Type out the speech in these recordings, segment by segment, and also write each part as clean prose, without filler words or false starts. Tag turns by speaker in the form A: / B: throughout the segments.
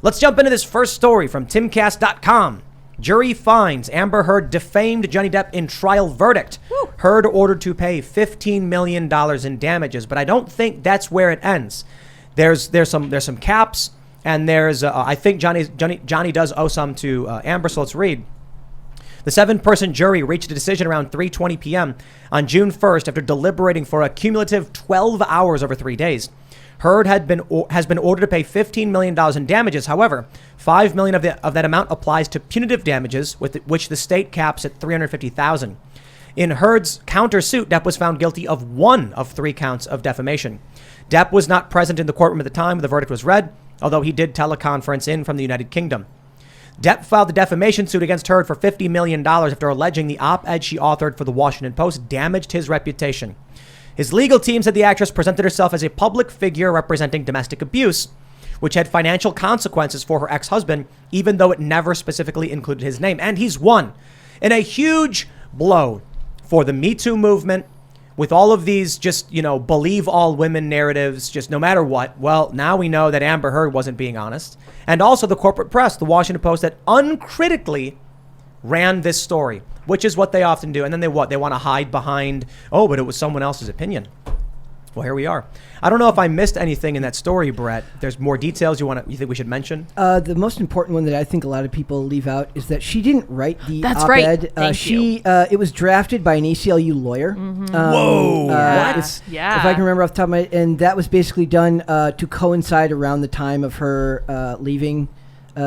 A: Let's jump into this first story from Timcast.com. Jury finds Amber Heard defamed Johnny Depp in trial verdict. Woo. Heard ordered to pay $15 million in damages, but I don't think that's where it ends. There's some caps, and I think Johnny does owe some to Amber. So let's read. The 7-person jury reached a decision around 3:20 p.m. on June 1st after deliberating for a cumulative 12 hours over 3 days. Heard has been ordered to pay $15 million in damages. However, $5 million of that amount applies to punitive damages, which the state caps at $350,000. In Heard's countersuit, Depp was found guilty of 1 of 3 counts of defamation. Depp was not present in the courtroom at the time the verdict was read, although he did teleconference in from the United Kingdom. Depp filed the defamation suit against Heard for $50 million after alleging the op-ed she authored for the Washington Post damaged his reputation. His legal team said the actress presented herself as a public figure representing domestic abuse, which had financial consequences for her ex-husband, even though it never specifically included his name. And he's won in a huge blow for the Me Too movement with all of these just, believe all women narratives, just no matter what. Well, now we know that Amber Heard wasn't being honest. And also the corporate press, the Washington Post, that uncritically ran this story, which is what they often do. And then they want to hide behind, but it was someone else's opinion. Well, here we are. I don't know if I missed anything in that story, Brett. There's more details you think we should mention?
B: The most important one that I think a lot of people leave out is that she didn't write the
C: That's
B: op-ed.
C: right.
B: It was drafted by an ACLU lawyer.
C: Mm-hmm.
A: Whoa!
C: What?
B: If I can remember off the top of my head, and that was basically done to coincide around the time of her leaving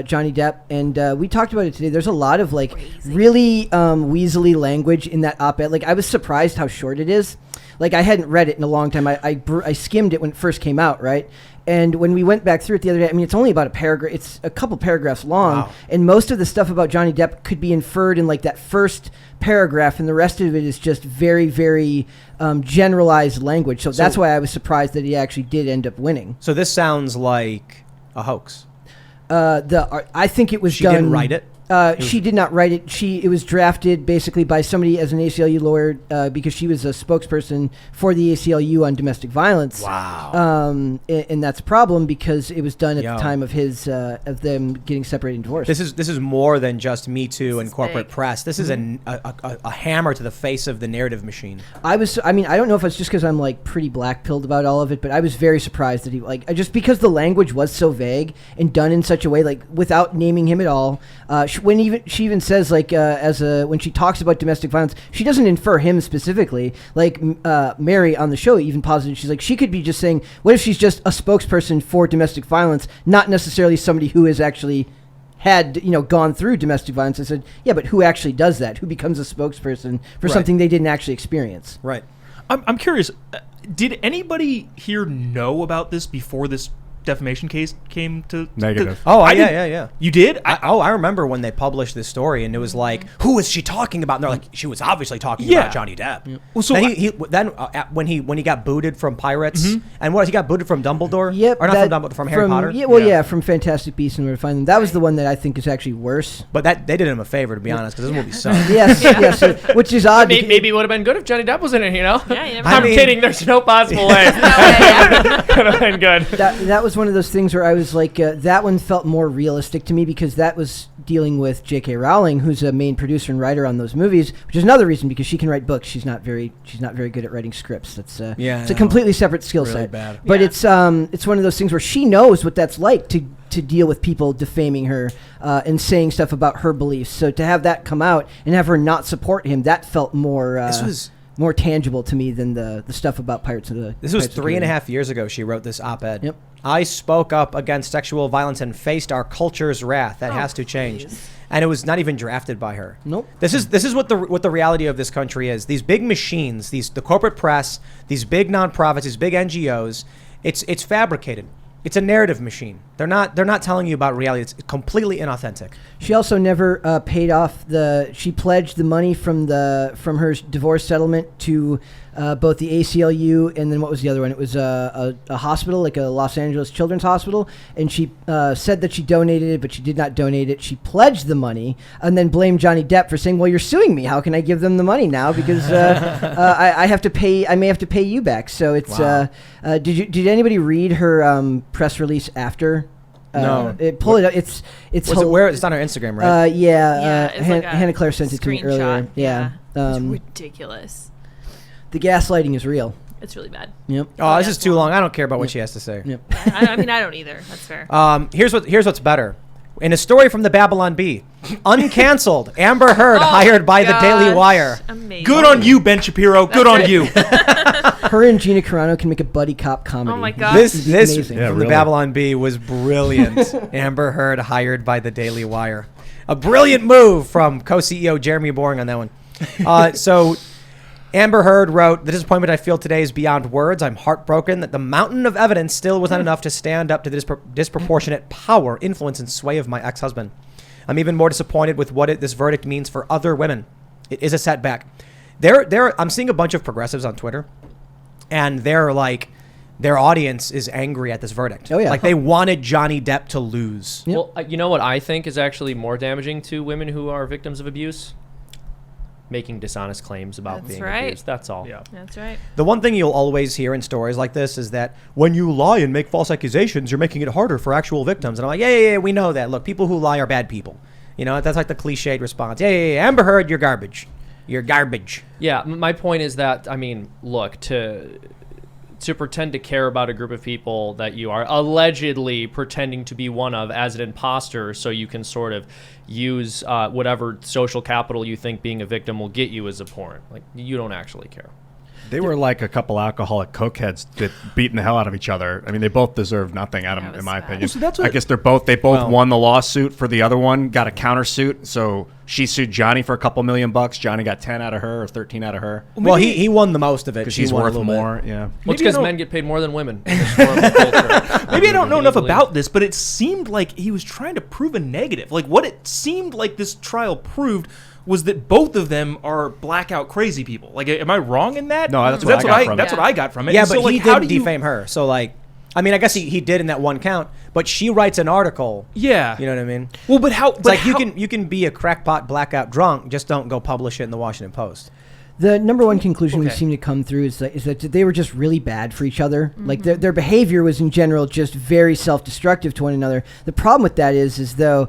B: Johnny Depp, and we talked about it today. There's a lot of really weaselly language in that op-ed. I was surprised how short it is. I hadn't read it in a long time. I skimmed it when it first came out, right? And when we went back through it the other day, it's only about a paragraph. It's a couple paragraphs long, wow. And most of the stuff about Johnny Depp could be inferred in that first paragraph, and the rest of it is just very, very generalized language. So that's why I was surprised that he actually did end up winning.
A: So this sounds like a hoax.
B: I think it was
A: She
B: done.
A: didn't write it?
B: She did not write it. It was drafted basically by somebody as an ACLU lawyer because she was a spokesperson for the ACLU on domestic violence.
A: Wow.
B: And that's a problem because it was done at the time of of them getting separated and divorced.
A: This is more than just Me Too and corporate
C: big.
A: press. This is a hammer to the face of the narrative machine.
B: I don't know if it's just because I'm pretty black-pilled about all of it, but I was very surprised that he just because the language was so vague and done in such a way without naming him at all. She even says when she talks about domestic violence, she doesn't infer him specifically. Mary on the show even posited, she's she could be just saying, what if she's just a spokesperson for domestic violence, not necessarily somebody who has actually had gone through domestic violence. I said, yeah, but who actually does that? Who becomes a spokesperson for something they didn't actually experience?
A: Right.
D: I'm curious. Did anybody here know about this before this defamation case came to
E: negative?
A: Yeah.
D: You did?
A: I remember when they published this story, and it was who is she talking about? And they're she was obviously talking about Johnny Depp. Yeah.
D: Well, so
A: then when he got booted from Pirates, and he got booted from Dumbledore?
B: Yep,
A: or not from Dumbledore, from Harry Potter?
B: Yeah, from Fantastic Beasts and Where to Find Them. That was the one that I think is actually worse.
A: But they did him a favor, to be honest, because this movie sucked.
B: yes, which is odd.
F: Maybe it would have been good if Johnny Depp was in it,
C: Yeah,
F: I'm kidding. There's no possible way. Could have been good.
B: That was one of those things where I was that one felt more realistic to me because that was dealing with J.K. Rowling, who's a main producer and writer on those movies, which is another reason because she can write books. She's not very good at writing scripts. It's a completely separate skill set.
A: Bad.
B: But it's one of those things where she knows what that's like to deal with people defaming her and saying stuff about her beliefs. So to have that come out and have her not support him, that felt more. This was more tangible to me than the stuff about Pirates of the
A: This was 3.5 years ago she wrote this op-ed.
B: Yep.
A: I spoke up against sexual violence and faced our culture's wrath. That has to change. Please. And it was not even drafted by her.
B: Nope.
A: This is what the reality of this country is. These big machines, the corporate press, these big nonprofits, these big NGOs, it's fabricated. It's a narrative machine. They're not telling you about reality. It's completely inauthentic.
B: She also never paid off she pledged the money from her divorce settlement to both the ACLU and then what was the other one? It was a hospital, like a Los Angeles Children's Hospital, and she said that she donated it, but she did not donate it. She pledged the money and then blamed Johnny Depp for saying, "Well, you're suing me. How can I give them the money now? Because I have to pay. I may have to pay you back." So it's.
A: Wow.
B: Did anybody read her press release after
A: No.
B: Pull it up. It's
A: Was it where? It's on our Instagram, right?
C: It's like a
B: Hannah Claire sent it to me earlier.
C: screenshot.
B: Yeah.
C: It's ridiculous.
B: The gaslighting is real.
C: It's really bad.
B: Yep.
A: Oh, this is too long. I don't care about what she has to say.
B: Yep.
C: Yeah, I mean, I don't either. That's fair.
A: Here's what's better. In a story from the Babylon Bee, uncanceled, Amber Heard hired by the Daily Wire.
C: Amazing.
D: Good on you, Ben Shapiro. Good on you.
B: Her and Gina Carano can make a buddy cop comedy.
C: Oh my God.
A: This
B: amazing.
A: from the Babylon Bee was brilliant. Amber Heard hired by the Daily Wire. A brilliant move from co-CEO Jeremy Boring on that one. So Amber Heard wrote, "The disappointment I feel today is beyond words. I'm heartbroken that the mountain of evidence still was not enough to stand up to the disproportionate power, influence, and sway of my ex-husband. I'm even more disappointed with what this verdict means for other women. It is a setback." I'm seeing a bunch of progressives on Twitter, and they're like, their audience is angry at this verdict.
B: Oh, yeah.
A: Like they wanted Johnny Depp to lose.
B: Yep.
F: Well, you know what I think is actually more damaging to women who are victims of abuse? Making dishonest claims about
C: That's
F: being
C: right.
F: abused. That's all.
D: Yeah.
C: That's right.
A: The one thing you'll always hear in stories like this is that when you lie and make false accusations, you're making it harder for actual victims. And I'm like, yeah, we know that. Look, people who lie are bad people. You know, that's like the cliched response. Yeah, Amber Heard, you're garbage. You're garbage.
F: Yeah, my point is that, I mean, look, to pretend to care about a group of people that you are allegedly pretending to be one of as an imposter so you can sort of use whatever social capital you think being a victim will get you as abhorrent. Like, you don't actually care.
E: They were like a couple alcoholic cokeheads that beating the hell out of each other. I mean, they both deserve nothing, Adam, in my opinion.
D: So that's
E: I guess they both won the lawsuit for the other one, got a countersuit. So she sued Johnny for a couple $1 million. Johnny got 10 out of her or 13 out of her.
A: Well, he won the most of it.
E: Because
A: She
E: she's
A: won a
E: worth
A: little bit.
E: more. Yeah.
F: Well, it's
D: Maybe I
F: because
D: don't-
F: men get paid more than women in this horrible culture.
D: Maybe I don't know enough about this, but it seemed like he was trying to prove a negative. Like what it seemed like this trial proved was that both of them are blackout crazy people. Like, am I wrong in that?
E: No, that's
D: 'Cause
E: what I got from it.
D: That's what I got from it.
A: Yeah,
D: And
A: but
D: so, like,
A: he
D: how
A: didn't
D: do you-
A: defame her. So, like, I mean, I guess he did in that one count, but she writes an article.
D: Yeah.
A: You know what I mean?
D: Well, but how?
A: It's
D: But
A: like
D: how,
A: you can be a crackpot blackout drunk, just don't go publish it in the Washington Post.
B: The number one conclusion we
D: Okay.
B: seem to come through is that they were just really bad for each other. Like their behavior was in general just very self-destructive to one another. The problem with that is though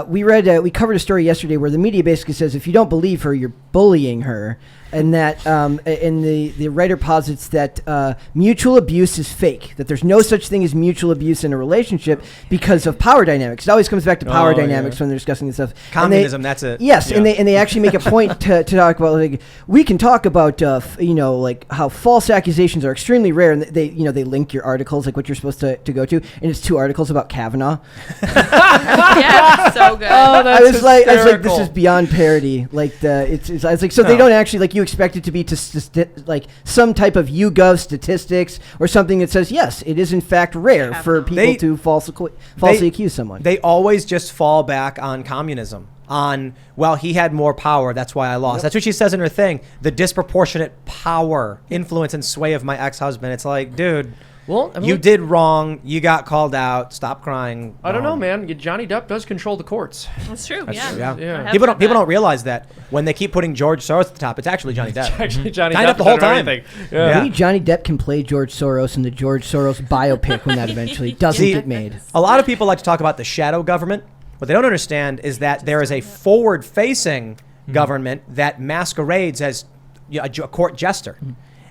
B: we covered a story yesterday where the media basically says if you don't believe her, you're bullying her, and that and the writer posits that mutual abuse is fake. That there's no such thing as mutual abuse in a relationship because of power dynamics. It always comes back to power dynamics when they're discussing this stuff.
A: Communism, that's it.
B: Yes,
A: Yeah.
B: and they actually make a point to talk about like we can talk about like how false accusations are extremely rare, and they link your articles like what you're supposed to go to, and it's 2 articles about Kavanaugh.
C: Yeah, so good.
F: Oh,
B: I was like, this
F: hysterical.
B: is beyond parody. Like I was like, so they don't actually like you expect it to be like some type of YouGov statistics or something that says yes, it is in fact rare for people
A: They-
B: to falsely accuse someone.
A: They always just fall back on communism. On, well, he had more power, that's why I lost. That's what she says in her thing. The disproportionate power, influence, and sway of my ex-husband. It's like, dude,
F: Well, I mean,
A: you did wrong. You got called out. Stop crying.
F: I don't
A: Go
F: know,
A: home.
F: man. Johnny Depp does control the courts.
C: That's true.
A: That's
C: Yeah.
A: true, yeah.
F: Yeah.
C: I have
A: People
C: heard
A: don't
C: that.
A: realize that when they keep putting George Soros at the top, it's actually Johnny Depp.
F: Actually, Johnny
A: Signed
F: Depp
A: up the whole
F: done
A: time.
F: everything.
A: Yeah.
B: Maybe Johnny Depp can play George Soros in the George Soros biopic when that eventually doesn't
A: See,
B: get made.
A: A lot of people like to talk about the shadow government. What they don't understand is that there is a forward-facing government that masquerades as a court jester.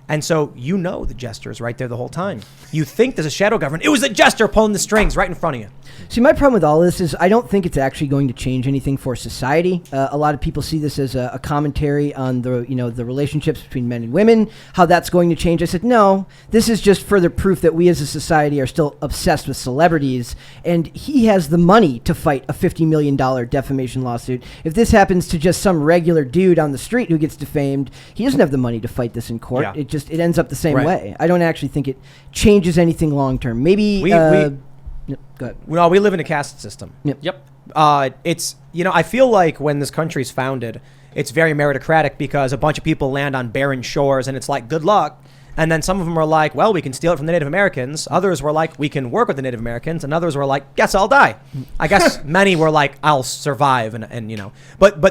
A: And so you know the jester is right there the whole time. You think there's a shadow government. It was the jester pulling the strings right in front of you.
B: See, my problem with all this is I don't think it's actually going to change anything for society. A lot of people see this as a commentary on the relationships between men and women, how that's going to change. I said, no, this is just further proof that we as a society are still obsessed with celebrities, and he has the money to fight a $50 million defamation lawsuit. If this happens to just some regular dude on the street who gets defamed, he doesn't have the money to fight this in court.
A: Yeah.
B: It ends up the same
A: Right.
B: way. I don't actually think it changes anything long term. Maybe
A: We-
B: Yep, go ahead.
A: Well, we live in a caste system.
F: Yep.
A: It's, I feel like when this country's founded, it's very meritocratic because a bunch of people land on barren shores and it's like, good luck. And then some of them are like, well, we can steal it from the Native Americans. Others were like, we can work with the Native Americans. And others were like, guess I'll die. I guess many were like, I'll survive. But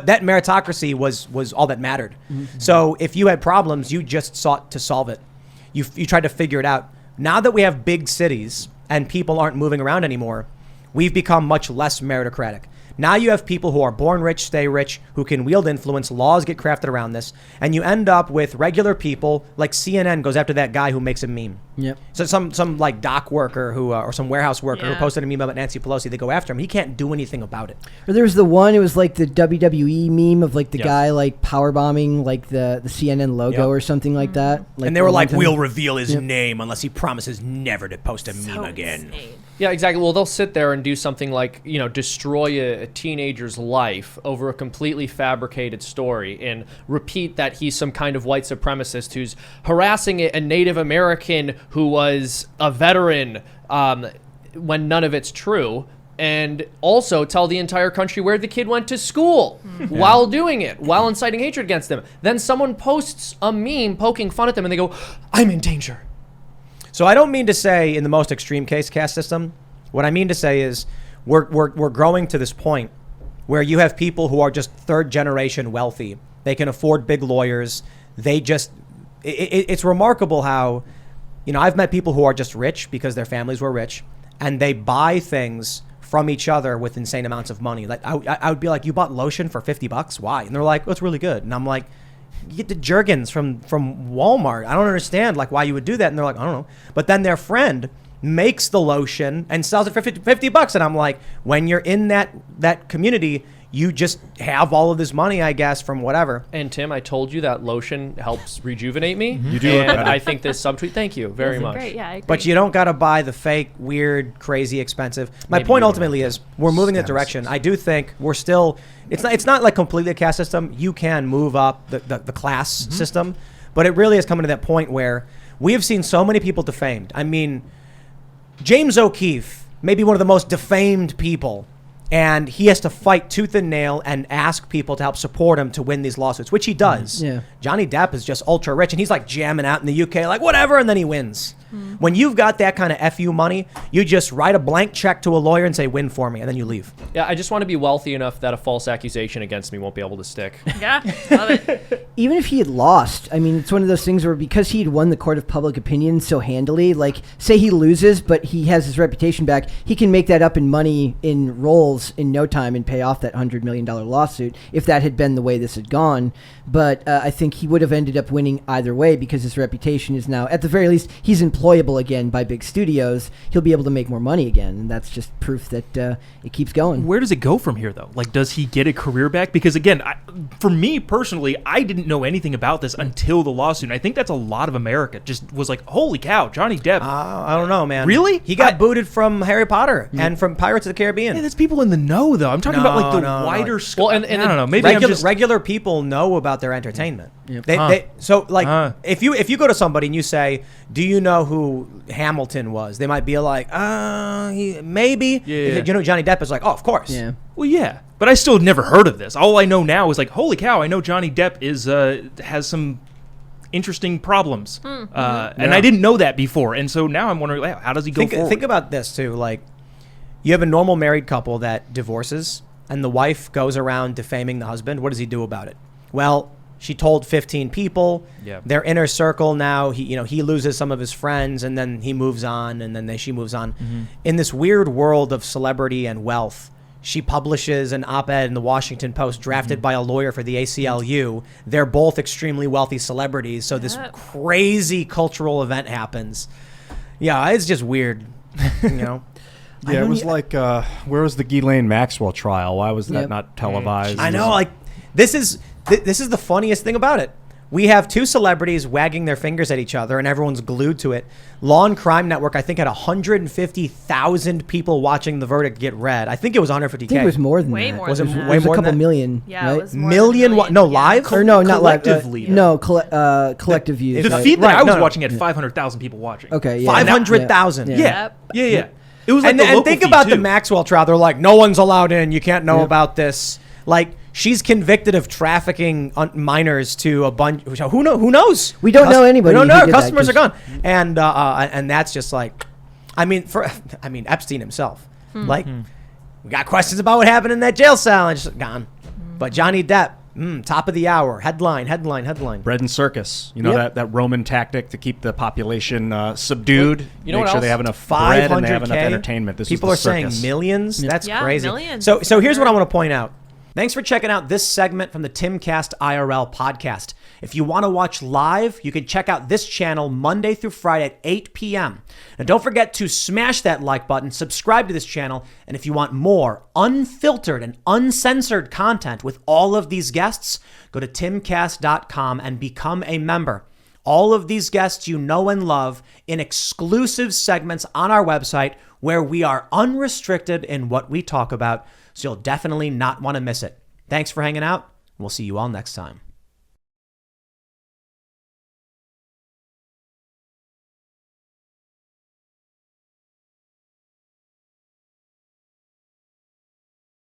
A: that meritocracy was all that mattered. So if you had problems, you just sought to solve it. You tried to figure it out. Now that we have big cities and people aren't moving around anymore, we've become much less meritocratic. Now you have people who are born rich, stay rich, who can wield influence. Laws get crafted around this. And you end up with regular people, like CNN goes after that guy who makes a meme.
B: Yep.
A: So some like dock worker who or some warehouse worker who
C: Yeah.
A: posted a meme about Nancy Pelosi, they go after him. He can't do anything about it.
B: Or there was the one, it was like the WWE meme of like the
E: Yes.
B: guy like power bombing like the CNN logo
A: Yep.
B: or something like that.
A: And they were like,
B: one time-
A: we'll reveal his
B: Yep.
A: name unless he promises never to post a meme again.
C: Insane.
F: Yeah, exactly. Well, they'll sit there and do something like, destroy a teenager's life over a completely fabricated story and repeat that he's some kind of white supremacist who's harassing a Native American who was a veteran when none of it's true. And also tell the entire country where the kid went to school while doing it, while inciting hatred against them. Then someone posts a meme poking fun at them and they go, I'm in danger.
A: So I don't mean to say in the most extreme case caste system. What I mean to say is we're growing to this point where you have people who are just third generation wealthy. They can afford big lawyers. They just it's remarkable how, I've met people who are just rich because their families were rich and they buy things from each other with insane amounts of money. Like I would be like, you bought lotion for $50? Why? And they're like, well, it's really good. And I'm like, you get the Jergens from Walmart. I don't understand why you would do that. And they're like, I don't know. But then their friend makes the lotion and sells it for $50. And I'm like, when you're in that community, you just have all of this money, I guess, from whatever.
F: And Tim, I told you that lotion helps rejuvenate me.
E: You do
F: And
E: look better.
F: I think this subtweet, thank you very much.
C: Great, yeah, I agree.
A: But you don't got to buy the fake, weird, crazy, expensive. My
F: Maybe
A: point
F: you
A: ultimately is we're moving in that direction. I do think we're still, it's not like completely a caste system. You can move up the class system, but it really is coming to that point where we have seen so many people defamed. I mean, James O'Keefe, maybe one of the most defamed people, and he has to fight tooth and nail and ask people to help support him to win these lawsuits, which he does.
B: Yeah.
A: Johnny Depp is just ultra rich, and he's like jamming out in the UK, like whatever, and then he wins. When you've got that kind of FU money, you just write a blank check to a lawyer and say, win for me, and then you leave.
F: Yeah, I just want to be wealthy enough that a false accusation against me won't be able to stick.
C: Yeah, love it.
B: Even if he had lost, I mean, it's one of those things where because he had won the court of public opinion so handily, like, say he loses, but he has his reputation back, he can make that up in money in rolls in no time and pay off that $100 million lawsuit if that had been the way this had gone. But I think he would have ended up winning either way because his reputation is now, at the very least, he's employable again by big studios. He'll be able to make more money again, and that's just proof that it keeps going.
D: Where does it go from here, though? Like, does he get a career back? Because, again, for me personally, I didn't know anything about this until the lawsuit. And I think that's a lot of America just was like, holy cow, Johnny Depp.
A: I don't know, man.
D: Really?
A: He got booted from Harry Potter and from Pirates of the Caribbean.
D: Yeah, that's people in the know, though. I'm talking about, like, the
A: No.
D: wider scope.
F: Well, and
D: I don't know. Maybe I'm just...
A: regular people know about their entertainment.
B: Yep.
A: If you go to somebody and you say, "Do you know who Hamilton was?" They might be like, maybe."
D: Yeah.
A: If you know Johnny Depp is like, "Oh, of course."
B: Yeah.
D: Well, yeah. But I still never heard of this. All I know now is, like, holy cow, I know Johnny Depp is has some interesting problems. And I didn't know that before. And so now I'm wondering, how does he go forward?
A: Think about this too. Like, you have a normal married couple that divorces, and the wife goes around defaming the husband. What does he do about it? Well, she told 15 people.
D: Yeah.
A: Their inner circle now. He loses some of his friends, and then he moves on, and then she moves on. In this weird world of celebrity and wealth, she publishes an op-ed in the Washington Post drafted by a lawyer for the ACLU. They're both extremely wealthy celebrities, so this crazy cultural event happens. Yeah, it's just weird,
E: Yeah, it was like, where was the Ghislaine Maxwell trial? Why was that
B: Yep.
E: not televised?
A: I know, like, this is the funniest thing about it. We have two celebrities wagging their fingers at each other, and everyone's glued to it. Law and Crime Network, I think, had 150,000 people watching the verdict get read. I think it was 150K.
B: I think it was more than
C: Way
B: that.
C: more
A: Was it
C: than that.
A: way
B: It was
A: more
B: a
A: than
B: couple
A: that?
B: million.
C: Yeah,
B: right?
C: it was more
A: Million?
C: than a
A: What? No,
C: million.
A: live?
B: Or no, not live.
D: Collectively,
B: No, collective views.
D: the
B: right?
D: feed that I was
A: no.
D: watching had 500,000 people watching.
B: Okay, yeah.
A: 500,000.
B: Yeah.
D: Yeah.
C: Yep.
D: Yeah. It was like
A: And,
D: the
A: and
D: local
A: think
D: feed,
A: about the
D: too.
A: Maxwell trial. They're like, no one's allowed in. You can't know
B: Yeah.
A: about this. Like, she's convicted of trafficking minors to a bunch. Who knows?
B: We don't know anybody
A: We don't
B: who
A: know.
B: did that,
A: Customers are
B: just-
A: gone, and that's just like, I mean, Epstein himself. Like, we got questions about what happened in that jail cell, and just gone. But Johnny Depp, Top of the hour. Headline.
E: Bread and circus. You know,
B: Yep.
E: that Roman tactic to keep the population subdued.
F: You know
E: make
F: what
E: sure
F: else?
E: they have enough bread and they have enough
A: 500K.
E: entertainment. This
A: People are
E: is the circus.
A: saying millions. That's
C: Yeah,
A: crazy.
C: millions.
A: So here's what I want to point out. Thanks for checking out this segment from the Timcast IRL podcast. If you want to watch live, you can check out this channel Monday through Friday at 8 p.m. And don't forget to smash that like button, subscribe to this channel, and if you want more unfiltered and uncensored content with all of these guests, go to timcast.com and become a member. All of these guests you know and love in exclusive segments on our website where we are unrestricted in what we talk about, so you'll definitely not want to miss it. Thanks for hanging out. We'll see you all next time.